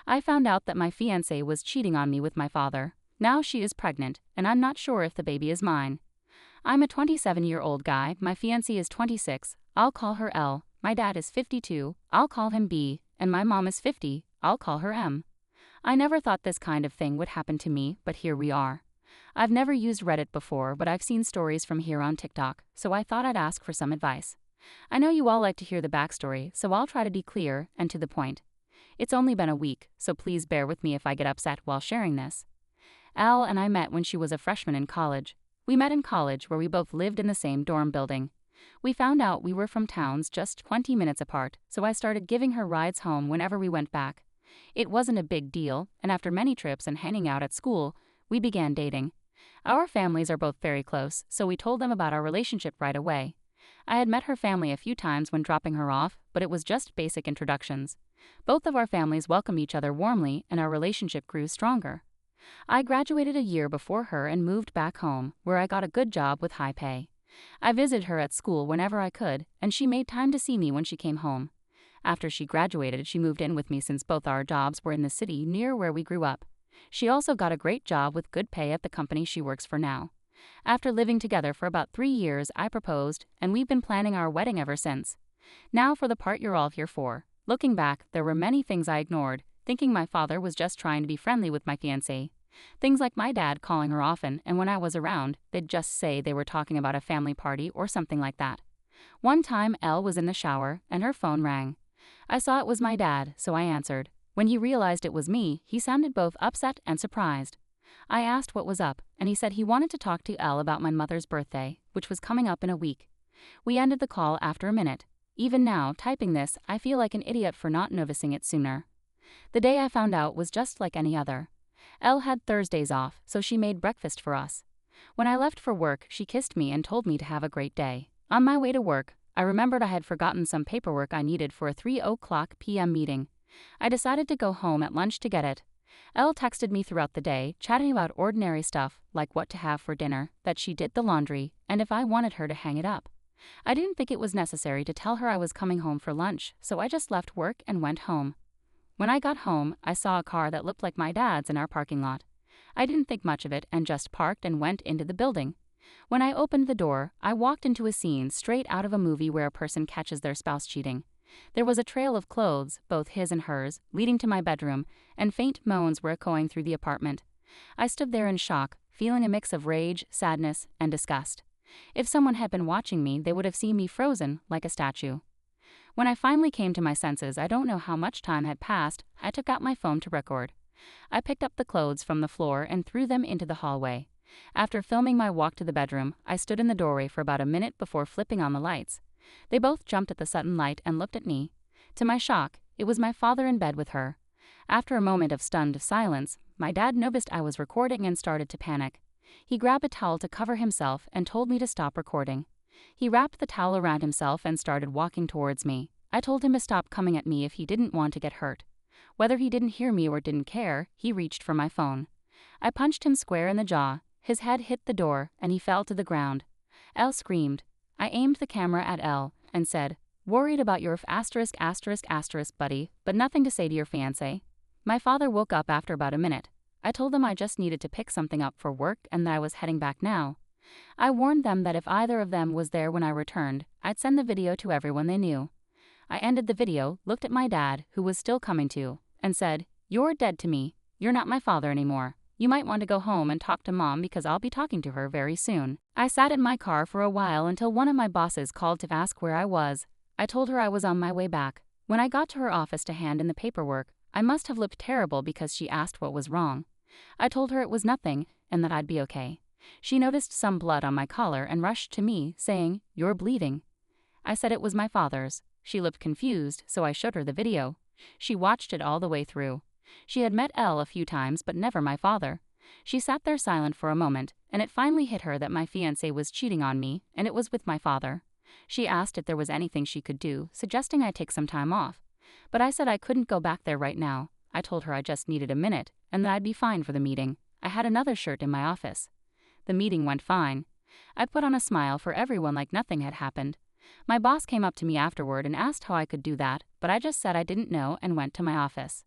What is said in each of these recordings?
I found out that my fiancée was cheating on me with my father. Now she is pregnant, and I'm not sure if the baby is mine. I'm a 27-year-old guy, my fiancée is 26, I'll call her L, my dad is 52, I'll call him B, and my mom is 50, I'll call her M. I never thought this kind of thing would happen to me, but here we are. I've never used Reddit before, but I've seen stories from here on TikTok, so I thought I'd ask for some advice. I know you all like to hear the backstory, so I'll try to be clear and to the point. It's only been a week, so please bear with me if I get upset while sharing this. Elle and I met when she was a freshman in college. We met in college where we both lived in the same dorm building. We found out we were from towns just 20 minutes apart, so I started giving her rides home whenever we went back. It wasn't a big deal, and after many trips and hanging out at school, we began dating. Our families are both very close, so we told them about our relationship right away. I had met her family a few times when dropping her off, but it was just basic introductions. Both of our families welcomed each other warmly, and our relationship grew stronger. I graduated a year before her and moved back home, where I got a good job with high pay. I visited her at school whenever I could, and she made time to see me when she came home. After she graduated, she moved in with me since both our jobs were in the city near where we grew up. She also got a great job with good pay at the company she works for now. After living together for about 3 years, I proposed, and we've been planning our wedding ever since. Now for the part you're all here for. Looking back, there were many things I ignored, thinking my father was just trying to be friendly with my fiancée. Things like my dad calling her often, and when I was around, they'd just say they were talking about a family party or something like that. One time, Elle was in the shower, and her phone rang. I saw it was my dad, so I answered. When he realized it was me, he sounded both upset and surprised. I asked what was up, and he said he wanted to talk to Elle about my mother's birthday, which was coming up in a week. We ended the call after a minute. Even now, typing this, I feel like an idiot for not noticing it sooner. The day I found out was just like any other. Elle had Thursdays off, so she made breakfast for us. When I left for work, she kissed me and told me to have a great day. On my way to work, I remembered I had forgotten some paperwork I needed for a 3:00 p.m. meeting. I decided to go home at lunch to get it. Elle texted me throughout the day, chatting about ordinary stuff, like what to have for dinner, that she did the laundry, and if I wanted her to hang it up. I didn't think it was necessary to tell her I was coming home for lunch, so I just left work and went home. When I got home, I saw a car that looked like my dad's in our parking lot. I didn't think much of it and just parked and went into the building. When I opened the door, I walked into a scene straight out of a movie where a person catches their spouse cheating. There was a trail of clothes, both his and hers, leading to my bedroom, and faint moans were echoing through the apartment. I stood there in shock, feeling a mix of rage, sadness, and disgust. If someone had been watching me, they would have seen me frozen, like a statue. When I finally came to my senses, I don't know how much time had passed, I took out my phone to record. I picked up the clothes from the floor and threw them into the hallway. After filming my walk to the bedroom, I stood in the doorway for about a minute before flipping on the lights. They both jumped at the sudden light and looked at me. To my shock, it was my father in bed with her. After a moment of stunned silence, my dad noticed I was recording and started to panic. He grabbed a towel to cover himself and told me to stop recording. He wrapped the towel around himself and started walking towards me. I told him to stop coming at me if he didn't want to get hurt. Whether he didn't hear me or didn't care, he reached for my phone. I punched him square in the jaw. His head hit the door, and he fell to the ground. Elle screamed. I aimed the camera at Elle and said, "Worried about your buddy, but nothing to say to your fiancé." My father woke up after about a minute. I told them I just needed to pick something up for work and that I was heading back now. I warned them that if either of them was there when I returned, I'd send the video to everyone they knew. I ended the video, looked at my dad, who was still coming to, and said, "You're dead to me. You're not my father anymore. You might want to go home and talk to Mom because I'll be talking to her very soon." I sat in my car for a while until one of my bosses called to ask where I was. I told her I was on my way back. When I got to her office to hand in the paperwork, I must have looked terrible because she asked what was wrong. I told her it was nothing and that I'd be okay. She noticed some blood on my collar and rushed to me, saying, "You're bleeding." I said it was my father's. She looked confused, so I showed her the video. She watched it all the way through. She had met Elle a few times, but never my father. She sat there silent for a moment, and it finally hit her that my fiancé was cheating on me, and it was with my father. She asked if there was anything she could do, suggesting I take some time off. But I said I couldn't go back there right now. I told her I just needed a minute, and that I'd be fine for the meeting. I had another shirt in my office. The meeting went fine. I put on a smile for everyone like nothing had happened. My boss came up to me afterward and asked how I could do that, but I just said I didn't know and went to my office.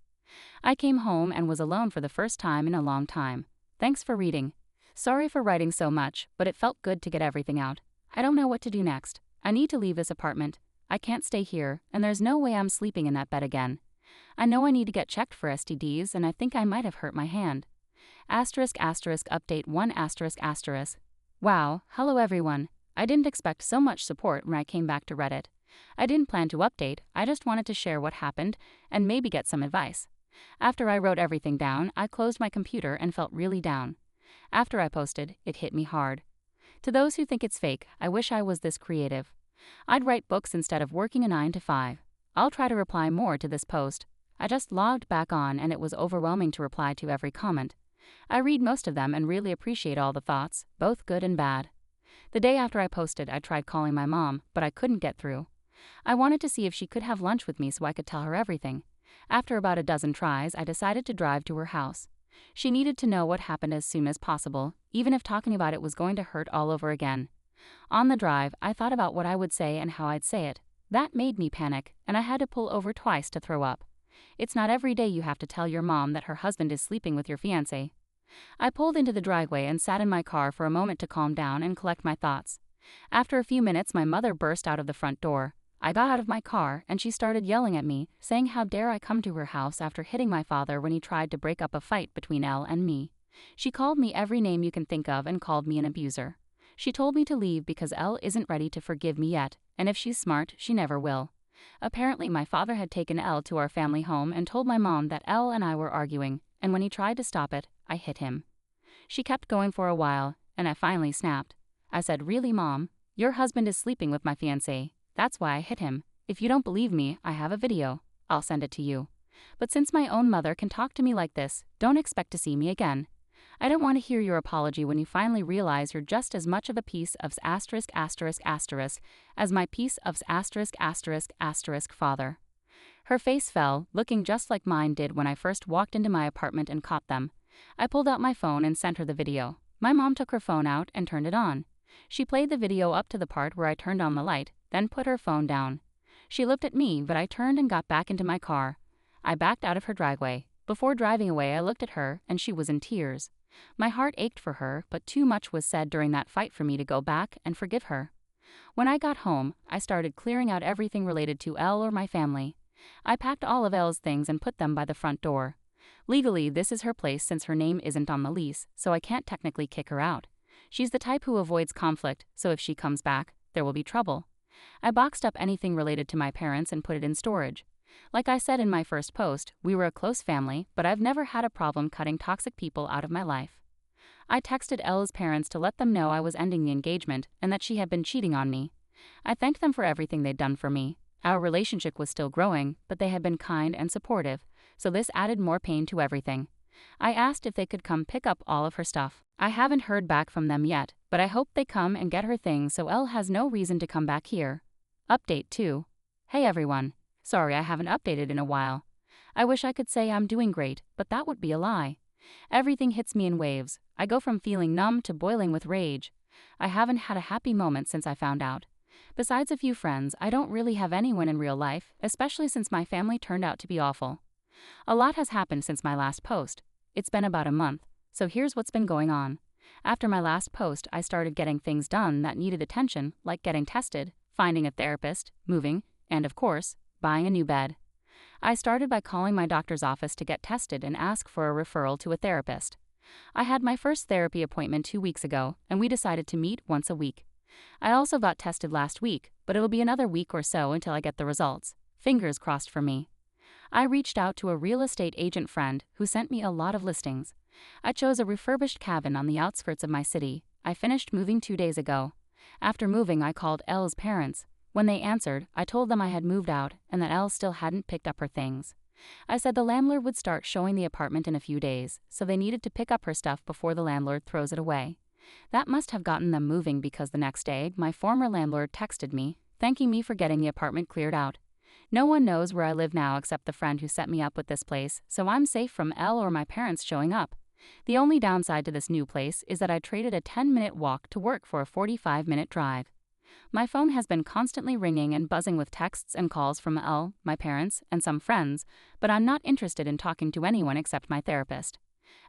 I came home and was alone for the first time in a long time. Thanks for reading. Sorry for writing so much, but it felt good to get everything out. I don't know what to do next. I need to leave this apartment. I can't stay here, and there's no way I'm sleeping in that bed again. I know I need to get checked for STDs, and I think I might have hurt my hand. Update 1 ***. Wow, hello everyone. I didn't expect so much support when I came back to Reddit. I didn't plan to update, I just wanted to share what happened and maybe get some advice. After I wrote everything down, I closed my computer and felt really down. After I posted, it hit me hard. To those who think it's fake, I wish I was this creative. I'd write books instead of working a 9 to 5. I'll try to reply more to this post. I just logged back on and it was overwhelming to reply to every comment. I read most of them and really appreciate all the thoughts, both good and bad. The day after I posted, I tried calling my mom, but I couldn't get through. I wanted to see if she could have lunch with me so I could tell her everything. After about a dozen tries, I decided to drive to her house. She needed to know what happened as soon as possible, even if talking about it was going to hurt all over again. On the drive, I thought about what I would say and how I'd say it. That made me panic, and I had to pull over twice to throw up. It's not every day you have to tell your mom that her husband is sleeping with your fiancé. I pulled into the driveway and sat in my car for a moment to calm down and collect my thoughts. After a few minutes, my mother burst out of the front door. I got out of my car, and she started yelling at me, saying how dare I come to her house after hitting my father when he tried to break up a fight between Elle and me. She called me every name you can think of and called me an abuser. She told me to leave because Elle isn't ready to forgive me yet, and if she's smart, she never will. Apparently, my father had taken Elle to our family home and told my mom that Elle and I were arguing, and when he tried to stop it, I hit him. She kept going for a while, and I finally snapped. I said, "Really, Mom? Your husband is sleeping with my fiancé. That's why I hit him. If you don't believe me, I have a video. I'll send it to you. But since my own mother can talk to me like this, don't expect to see me again. I don't want to hear your apology when you finally realize you're just as much of a piece of **** as my piece of **** father." Her face fell, looking just like mine did when I first walked into my apartment and caught them. I pulled out my phone and sent her the video. My mom took her phone out and turned it on. She played the video up to the part where I turned on the light, then put her phone down. She looked at me, but I turned and got back into my car. I backed out of her driveway. Before driving away, I looked at her, and she was in tears. My heart ached for her, but too much was said during that fight for me to go back and forgive her. When I got home, I started clearing out everything related to Elle or my family. I packed all of Elle's things and put them by the front door. Legally, this is her place since her name isn't on the lease, so I can't technically kick her out. She's the type who avoids conflict, so if she comes back, there will be trouble. I boxed up anything related to my parents and put it in storage. Like I said in my first post, we were a close family, but I've never had a problem cutting toxic people out of my life. I texted Elle's parents to let them know I was ending the engagement and that she had been cheating on me. I thanked them for everything they'd done for me. Our relationship was still growing, but they had been kind and supportive, so this added more pain to everything. I asked if they could come pick up all of her stuff. I haven't heard back from them yet, but I hope they come and get her things so Elle has no reason to come back here. Update 2. Hey everyone. Sorry I haven't updated in a while. I wish I could say I'm doing great, but that would be a lie. Everything hits me in waves. I go from feeling numb to boiling with rage. I haven't had a happy moment since I found out. Besides a few friends, I don't really have anyone in real life, especially since my family turned out to be awful. A lot has happened since my last post. It's been about a month, so here's what's been going on. After my last post, I started getting things done that needed attention, like getting tested, finding a therapist, moving, and of course, buying a new bed. I started by calling my doctor's office to get tested and ask for a referral to a therapist. I had my first therapy appointment 2 weeks ago, and we decided to meet once a week. I also got tested last week, but it'll be another week or so until I get the results. Fingers crossed for me. I reached out to a real estate agent friend who sent me a lot of listings. I chose a refurbished cabin on the outskirts of my city. I finished moving 2 days ago. After moving, I called Elle's parents. When they answered, I told them I had moved out and that Elle still hadn't picked up her things. I said the landlord would start showing the apartment in a few days, so they needed to pick up her stuff before the landlord throws it away. That must have gotten them moving because the next day, my former landlord texted me, thanking me for getting the apartment cleared out. No one knows where I live now except the friend who set me up with this place, so I'm safe from Elle or my parents showing up. The only downside to this new place is that I traded a 10-minute walk to work for a 45-minute drive. My phone has been constantly ringing and buzzing with texts and calls from Elle, my parents, and some friends, but I'm not interested in talking to anyone except my therapist.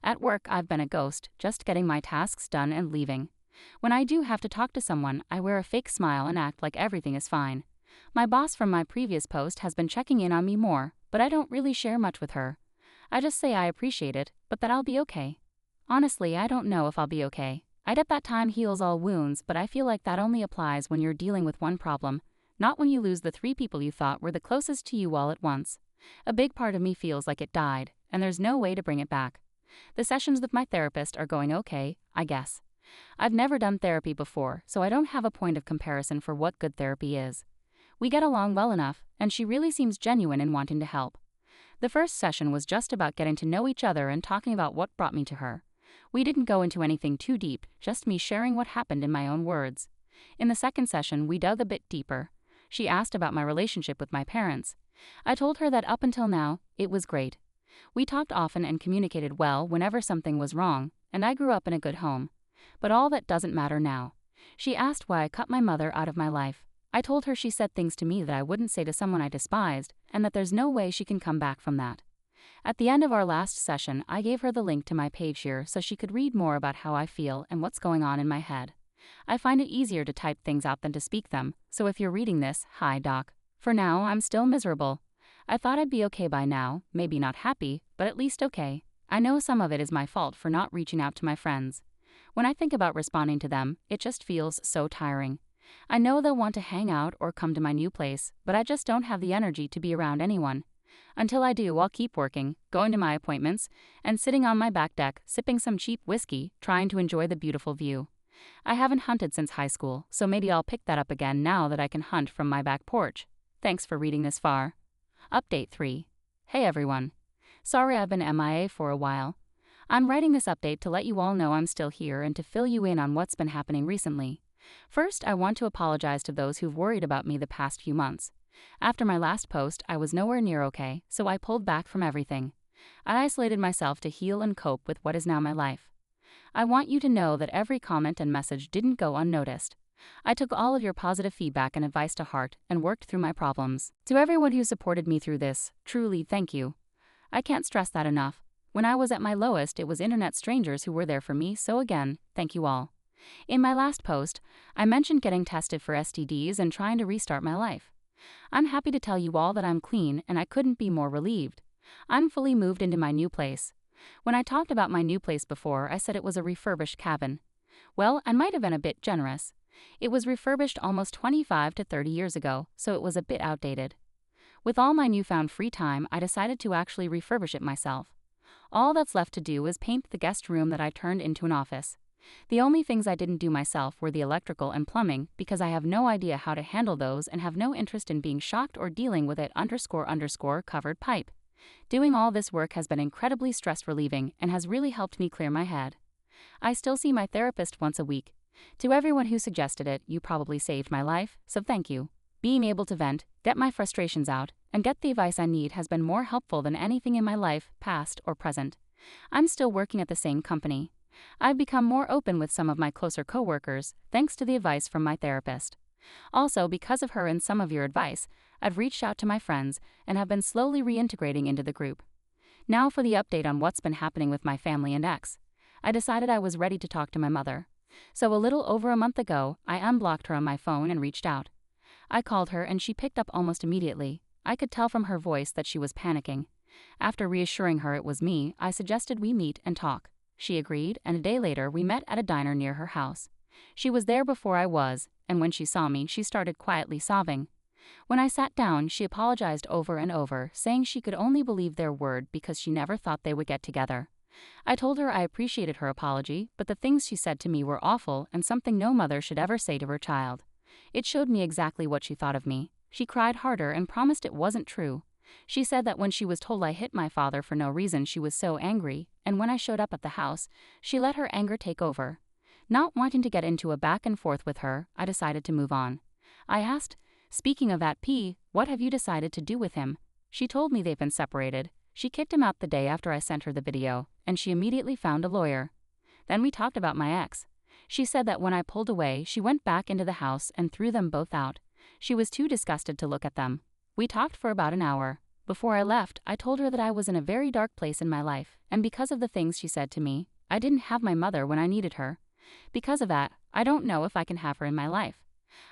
At work, I've been a ghost, just getting my tasks done and leaving. When I do have to talk to someone, I wear a fake smile and act like everything is fine. My boss from my previous post has been checking in on me more, but I don't really share much with her. I just say I appreciate it, but that I'll be okay. Honestly, I don't know if I'll be okay. I get that time heals all wounds, but I feel like that only applies when you're dealing with one problem, not when you lose the 3 people you thought were the closest to you all at once. A big part of me feels like it died, and there's no way to bring it back. The sessions with my therapist are going okay, I guess. I've never done therapy before, so I don't have a point of comparison for what good therapy is. We get along well enough, and she really seems genuine in wanting to help. The first session was just about getting to know each other and talking about what brought me to her. We didn't go into anything too deep, just me sharing what happened in my own words. In the second session, we dug a bit deeper. She asked about my relationship with my parents. I told her that up until now, it was great. We talked often and communicated well whenever something was wrong, and I grew up in a good home. But all that doesn't matter now. She asked why I cut my mother out of my life. I told her she said things to me that I wouldn't say to someone I despised, and that there's no way she can come back from that. At the end of our last session, I gave her the link to my page here so she could read more about how I feel and what's going on in my head. I find it easier to type things out than to speak them, so if you're reading this, hi doc. For now, I'm still miserable. I thought I'd be okay by now, maybe not happy, but at least okay. I know some of it is my fault for not reaching out to my friends. When I think about responding to them, it just feels so tiring. I know they'll want to hang out or come to my new place, but I just don't have the energy to be around anyone. Until I do, I'll keep working, going to my appointments, and sitting on my back deck, sipping some cheap whiskey, trying to enjoy the beautiful view. I haven't hunted since high school, so maybe I'll pick that up again now that I can hunt from my back porch. Thanks for reading this far. Update 3. Hey everyone. Sorry I've been MIA for a while. I'm writing this update to let you all know I'm still here and to fill you in on what's been happening recently. First, I want to apologize to those who've worried about me the past few months. After my last post, I was nowhere near okay, so I pulled back from everything. I isolated myself to heal and cope with what is now my life. I want you to know that every comment and message didn't go unnoticed. I took all of your positive feedback and advice to heart and worked through my problems. To everyone who supported me through this, truly thank you. I can't stress that enough. When I was at my lowest, it was internet strangers who were there for me, so again, thank you all. In my last post, I mentioned getting tested for STDs and trying to restart my life. I'm happy to tell you all that I'm clean and I couldn't be more relieved. I'm fully moved into my new place. When I talked about my new place before, I said it was a refurbished cabin. Well, I might have been a bit generous. It was refurbished almost 25 to 30 years ago, so it was a bit outdated. With all my newfound free time, I decided to actually refurbish it myself. All that's left to do is paint the guest room that I turned into an office. The only things I didn't do myself were the electrical and plumbing because I have no idea how to handle those and have no interest in being shocked or dealing with it __ covered pipe. Doing all this work has been incredibly stress relieving and has really helped me clear my head. I still see my therapist once a week. To everyone who suggested it, you probably saved my life, so thank you. Being able to vent, get my frustrations out, and get the advice I need has been more helpful than anything in my life, past or present. I'm still working at the same company. I've become more open with some of my closer coworkers, thanks to the advice from my therapist. Also, because of her and some of your advice, I've reached out to my friends and have been slowly reintegrating into the group. Now for the update on what's been happening with my family and ex. I decided I was ready to talk to my mother. So a little over a month ago, I unblocked her on my phone and reached out. I called her and she picked up almost immediately. I could tell from her voice that she was panicking. After reassuring her it was me, I suggested we meet and talk. She agreed, and a day later we met at a diner near her house. She was there before I was, and when she saw me, she started quietly sobbing. When I sat down, she apologized over and over, saying she could only believe their word because she never thought they would get together. I told her I appreciated her apology, but the things she said to me were awful and something no mother should ever say to her child. It showed me exactly what she thought of me. She cried harder and promised it wasn't true. She said that when she was told I hit my father for no reason, she was so angry, and when I showed up at the house, she let her anger take over. Not wanting to get into a back and forth with her, I decided to move on. I asked, "Speaking of that P, what have you decided to do with him?" She told me they've been separated. She kicked him out the day after I sent her the video, and she immediately found a lawyer. Then we talked about my ex. She said that when I pulled away, she went back into the house and threw them both out. She was too disgusted to look at them. We talked for about an hour. Before I left, I told her that I was in a very dark place in my life, and because of the things she said to me, I didn't have my mother when I needed her. Because of that, I don't know if I can have her in my life.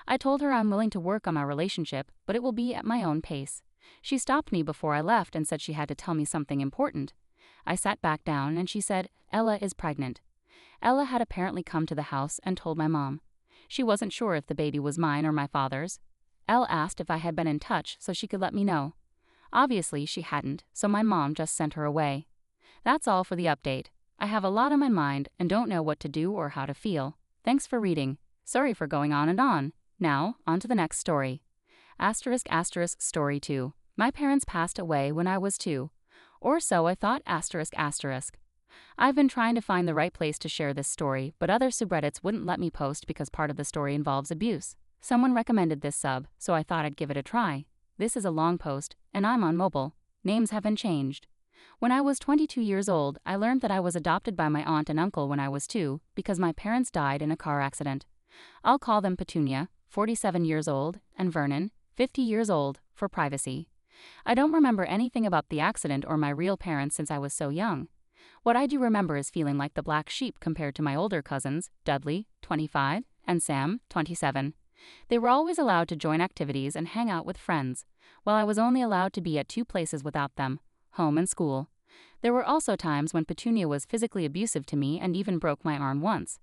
I told her I'm willing to work on my relationship, but it will be at my own pace. She stopped me before I left and said she had to tell me something important. I sat back down and she said, Ella is pregnant. Ella had apparently come to the house and told my mom. She wasn't sure if the baby was mine or my father's. Elle asked if I had been in touch so she could let me know. Obviously, she hadn't, so my mom just sent her away. That's all for the update. I have a lot on my mind and don't know what to do or how to feel. Thanks for reading. Sorry for going on and on. Now, on to the next story. *** Story 2. My parents passed away when I was 2. Or so I thought. ***. I've been trying to find the right place to share this story, but other subreddits wouldn't let me post because part of the story involves abuse. Someone recommended this sub, so I thought I'd give it a try. This is a long post, and I'm on mobile. Names haven't changed. When I was 22 years old, I learned that I was adopted by my aunt and uncle when I was 2 because my parents died in a car accident. I'll call them Petunia, 47 years old, and Vernon, 50 years old, for privacy. I don't remember anything about the accident or my real parents since I was so young. What I do remember is feeling like the black sheep compared to my older cousins, Dudley, 25, and Sam, 27. They were always allowed to join activities and hang out with friends, while I was only allowed to be at 2 places without them, home and school. There were also times when Petunia was physically abusive to me and even broke my arm once.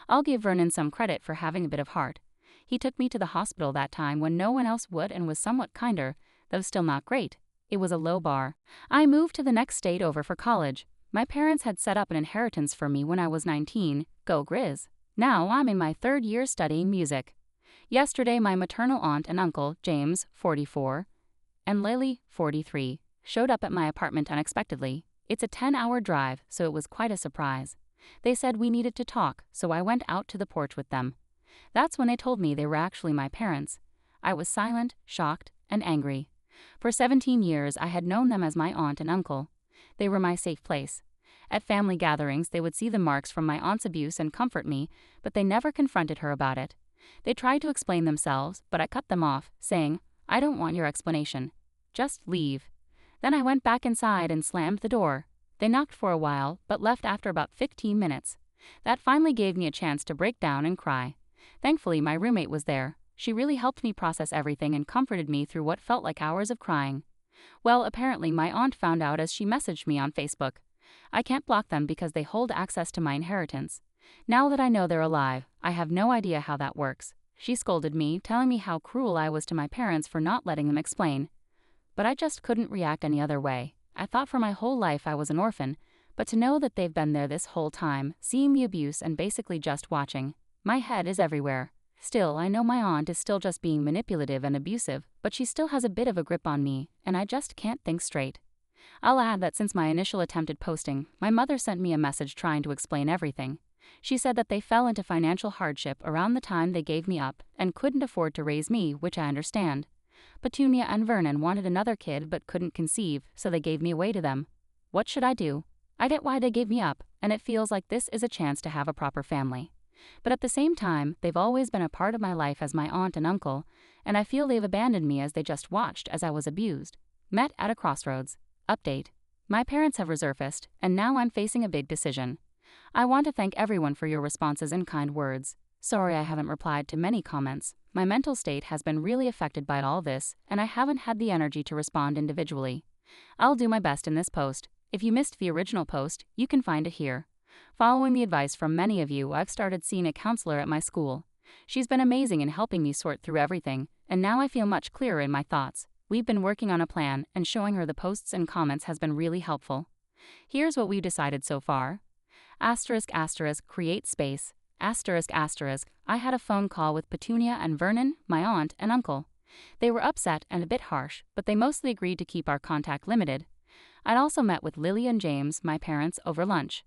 I'll give Vernon some credit for having a bit of heart. He took me to the hospital that time when no one else would and was somewhat kinder, though still not great. It was a low bar. I moved to the next state over for college. My parents had set up an inheritance for me when I was 19, go Grizz. Now I'm in my 3rd year studying music. Yesterday my maternal aunt and uncle, James, 44, and Lily, 43, showed up at my apartment unexpectedly. It's a 10-hour drive, so it was quite a surprise. They said we needed to talk, so I went out to the porch with them. That's when they told me they were actually my parents. I was silent, shocked, and angry. For 17 years I had known them as my aunt and uncle. They were my safe place. At family gatherings they would see the marks from my aunt's abuse and comfort me, but they never confronted her about it. They tried to explain themselves, but I cut them off, saying, I don't want your explanation. Just leave. Then I went back inside and slammed the door. They knocked for a while, but left after about 15 minutes. That finally gave me a chance to break down and cry. Thankfully, my roommate was there. She really helped me process everything and comforted me through what felt like hours of crying. Well, apparently my aunt found out as she messaged me on Facebook. I can't block them because they hold access to my inheritance. Now that I know they're alive, I have no idea how that works. She scolded me, telling me how cruel I was to my parents for not letting them explain. But I just couldn't react any other way. I thought for my whole life I was an orphan, but to know that they've been there this whole time, seeing the abuse and basically just watching, my head is everywhere. Still, I know my aunt is still just being manipulative and abusive, but she still has a bit of a grip on me, and I just can't think straight. I'll add that since my initial attempted posting, my mother sent me a message trying to explain everything. She said that they fell into financial hardship around the time they gave me up and couldn't afford to raise me, which I understand. Petunia and Vernon wanted another kid but couldn't conceive, so they gave me away to them. What should I do? I get why they gave me up, and it feels like this is a chance to have a proper family. But at the same time, they've always been a part of my life as my aunt and uncle, and I feel they've abandoned me as they just watched as I was abused. Met at a crossroads. Update. My parents have resurfaced, and now I'm facing a big decision. I want to thank everyone for your responses and kind words. Sorry I haven't replied to many comments. My mental state has been really affected by all this, and I haven't had the energy to respond individually. I'll do my best in this post. If you missed the original post, you can find it here. Following the advice from many of you, I've started seeing a counselor at my school. She's been amazing in helping me sort through everything, and now I feel much clearer in my thoughts. We've been working on a plan, and showing her the posts and comments has been really helpful. Here's what we've decided so far. ***, create space. ***, I had a phone call with Petunia and Vernon, my aunt and uncle. They were upset and a bit harsh, but they mostly agreed to keep our contact limited. I'd also met with Lily and James, my parents, over lunch.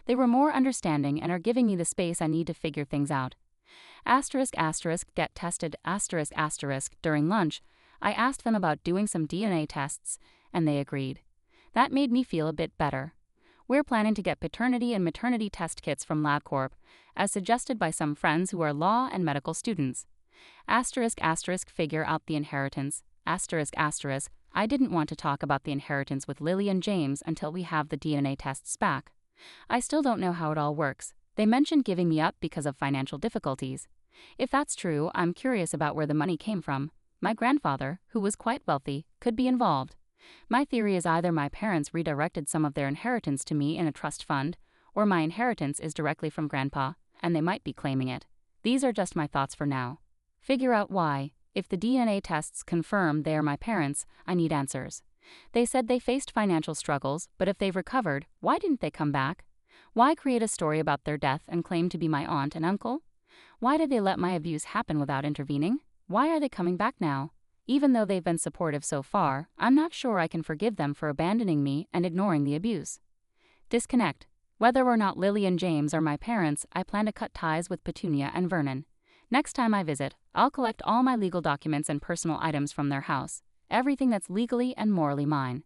They were more understanding and are giving me the space I need to figure things out. Get tested. During lunch, I asked them about doing some DNA tests, and they agreed. That made me feel a bit better. We're planning to get paternity and maternity test kits from LabCorp, as suggested by some friends who are law and medical students. Figure out the inheritance. I didn't want to talk about the inheritance with Lily and James until we have the DNA tests back. I still don't know how it all works. They mentioned giving me up because of financial difficulties. If that's true, I'm curious about where the money came from. My grandfather, who was quite wealthy, could be involved. My theory is either my parents redirected some of their inheritance to me in a trust fund, or my inheritance is directly from Grandpa, and they might be claiming it. These are just my thoughts for now. Figure out why. If the DNA tests confirm they are my parents, I need answers. They said they faced financial struggles, but if they've recovered, why didn't they come back? Why create a story about their death and claim to be my aunt and uncle? Why did they let my abuse happen without intervening? Why are they coming back now? Even though they've been supportive so far, I'm not sure I can forgive them for abandoning me and ignoring the abuse. Disconnect. Whether or not Lily and James are my parents, I plan to cut ties with Petunia and Vernon. Next time I visit, I'll collect all my legal documents and personal items from their house, everything that's legally and morally mine.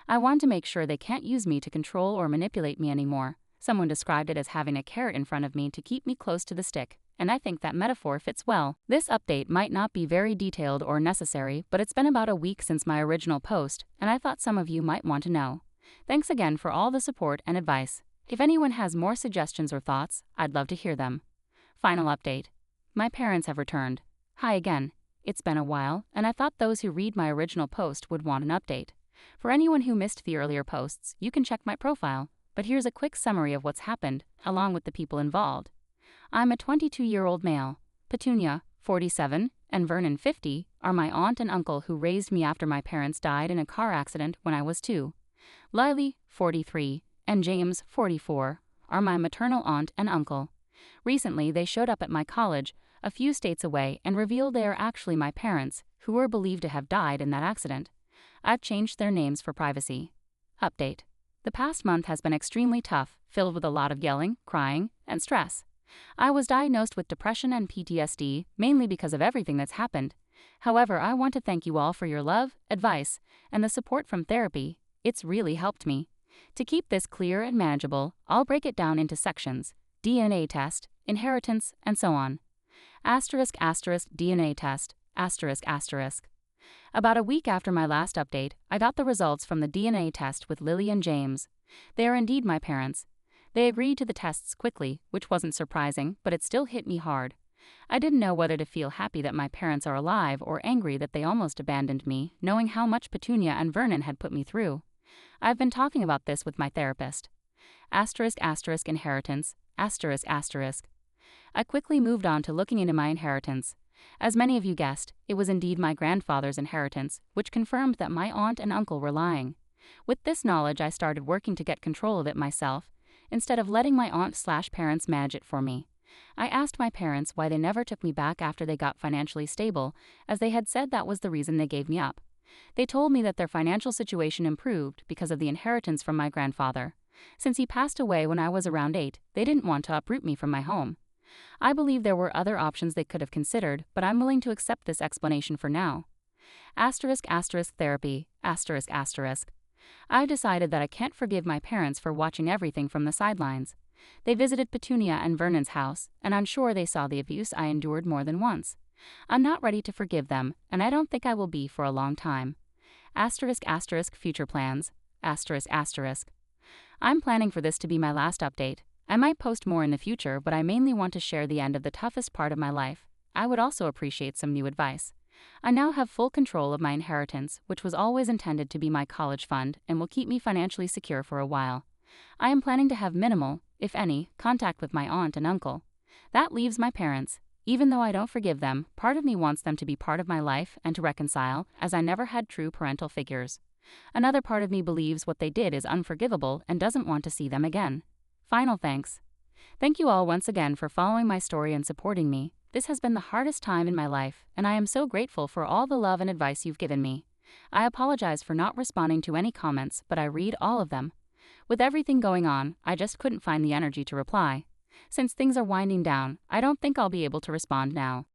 I want to make sure they can't use me to control or manipulate me anymore. Someone described it as having a carrot in front of me to keep me close to the stick, and I think that metaphor fits well. This update might not be very detailed or necessary, but it's been about a week since my original post, and I thought some of you might want to know. Thanks again for all the support and advice. If anyone has more suggestions or thoughts, I'd love to hear them. Final update. My parents have returned. Hi again. It's been a while, and I thought those who read my original post would want an update. For anyone who missed the earlier posts, you can check my profile, but here's a quick summary of what's happened, along with the people involved. I'm a 22-year-old male. Petunia, 47, and Vernon, 50, are my aunt and uncle who raised me after my parents died in a car accident when I was 2. Lily, 43, and James, 44, are my maternal aunt and uncle. Recently, they showed up at my college, a few states away, and revealed they are actually my parents, who were believed to have died in that accident. I've changed their names for privacy. Update. The past month has been extremely tough, filled with a lot of yelling, crying, and stress. I was diagnosed with depression and PTSD, mainly because of everything that's happened. However, I want to thank you all for your love, advice, and the support from therapy. It's really helped me. To keep this clear and manageable, I'll break it down into sections: DNA test, inheritance, and so on. DNA test, About a week after my last update, I got the results from the DNA test with Lily and James. They are indeed my parents. They agreed to the tests quickly, which wasn't surprising, but it still hit me hard. I didn't know whether to feel happy that my parents are alive or angry that they almost abandoned me, knowing how much Petunia and Vernon had put me through. I've been talking about this with my therapist. Inheritance, I quickly moved on to looking into my inheritance. As many of you guessed, it was indeed my grandfather's inheritance, which confirmed that my aunt and uncle were lying. With this knowledge, I started working to get control of it myself, instead of letting my aunt/parents manage it for me. I asked my parents why they never took me back after they got financially stable, as they had said that was the reason they gave me up. They told me that their financial situation improved because of the inheritance from my grandfather. Since he passed away when I was around 8, they didn't want to uproot me from my home. I believe there were other options they could have considered, but I'm willing to accept this explanation for now. Therapy, I decided that I can't forgive my parents for watching everything from the sidelines. They visited Petunia and Vernon's house, and I'm sure they saw the abuse I endured more than once. I'm not ready to forgive them, and I don't think I will be for a long time. Future plans, I'm planning for this to be my last update. I might post more in the future, but I mainly want to share the end of the toughest part of my life. I would also appreciate some new advice. I now have full control of my inheritance, which was always intended to be my college fund and will keep me financially secure for a while. I am planning to have minimal, if any, contact with my aunt and uncle. That leaves my parents. Even though I don't forgive them, part of me wants them to be part of my life and to reconcile, as I never had true parental figures. Another part of me believes what they did is unforgivable and doesn't want to see them again. Final thanks. Thank you all once again for following my story and supporting me. This has been the hardest time in my life, and I am so grateful for all the love and advice you've given me. I apologize for not responding to any comments, but I read all of them. With everything going on, I just couldn't find the energy to reply. Since things are winding down, I don't think I'll be able to respond now.